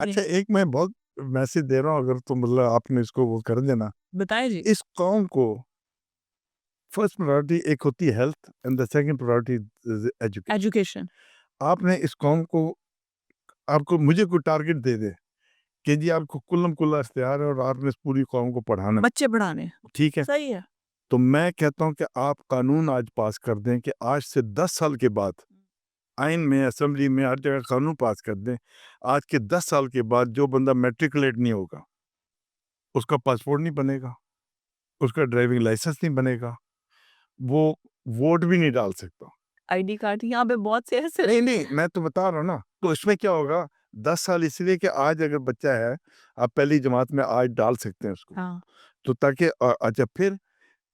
اچھا ایک میں بہت میسج دے رہا ہوں اگر تو مطلب آپ نے اس کو وہ کر دینا بتائیں جی. اس قوم کو فرسٹ پرائرٹی ایک ہوتی ہے health and the second priority education. Education. آپ نے اس قوم کو آپ کو مجھے کوئی ٹارگٹ دے دے کہ جی آپ کو کلم کلا اختیار ہے اور آپ نے اس پوری قوم کو پڑھانا بچے پڑھانے. ٹھیک ہے. صحیح ہے. تو میں کہتا ہوں کہ آپ قانون آج پاس کر دیں کہ آج سے 10 سال کے بعد آئین میں اسمبلی میں ہر جگہ قانون پاس کر دیں آج کے 10 سال کے بعد جو بندہ میٹریکولیٹ نہیں ہوگا اس کا پاسپورٹ نہیں بنے گا, اس کا ڈرائیونگ لائسنس نہیں بنے گا, وہ ووٹ بھی نہیں ڈال سکتا. آئی ڈی کارڈ یہاں پہ بہت سے ایسے. نہیں میں تو بتا رہا ہوں نا. تو اس میں کیا ہوگا 10 سال اس لیے کہ آج اگر بچہ ہے آپ پہلی جماعت میں آج ڈال سکتے ہیں اس کو. ہاں. تو تاکہ اچھا پھر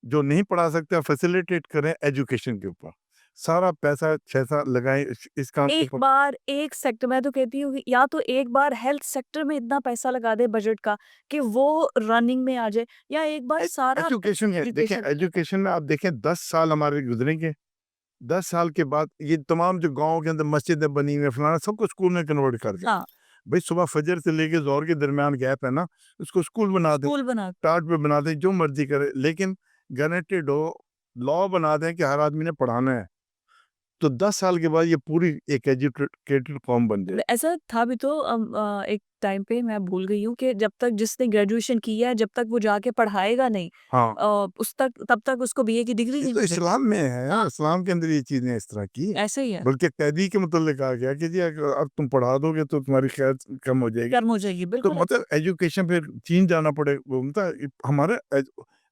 جو نہیں پڑھا سکتے فیسیلیٹیٹ کریں ایجوکیشن کے اوپر سارا پیسہ چھیسا لگائیں اس کام کے ایک اوپر. بار ایک سیکٹر میں تو کہتی ہوں یا تو ایک بار ہیلتھ سیکٹر میں اتنا پیسہ لگا دے بجٹ کا کہ وہ رننگ میں آ جائے یا ایک بار سارا ایجوکیشن ہے. دیکھیں ایجوکیشن میں آپ دیکھیں 10 سال ہمارے گزریں گے 10 سال کے بعد یہ تمام جو گاؤں کے اندر مسجدیں بنی ہوئی ہیں فلانا سب کو اسکول میں کنورٹ کر دیں. ہاں بھائی صبح فجر سے لے کے ظہر کے درمیان گیپ ہے نا اس کو اسکول بنا دیں, اسکول بنا. ٹاٹ پہ بنا دیں, جو مرضی کرے, لیکن گارنٹیڈ ہو لا بنا دیں کہ ہر آدمی نے پڑھانا ہے. تو 10 سال کے بعد یہ پوری ایک ایجوکیٹڈ قوم بن جائے. ایسا تھا بھی تو ایک ٹائم پہ میں بھول گئی ہوں کہ جب تک جس نے گریجویشن کیا ہے جب تک وہ جا کے پڑھائے گا نہیں ہاں اس تک تب تک اس کو بی اے کی ڈگری یہ نہیں تو ملے گی. اسلام میں ہے, ہاں اسلام کے اندر یہ چیزیں اس طرح کی ایسا ہی ہے. بلکہ قیدی کے متعلق کہا گیا کہ جی اب تم پڑھا دو گے تو تمہاری قید کم ہو جائے گی. کرم ہو جائے گی. تو بالکل. مطلب ایجوکیشن پھر چین جانا پڑے ہمارے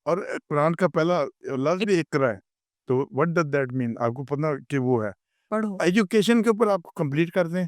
اور قرآن کا پہلا لفظ بھی اقرا ہے. تو وٹ ڈز دیٹ مین آپ کو پتہ کہ وہ ہے پڑھو. ایجوکیشن کے اوپر آپ کمپلیٹ کر دیں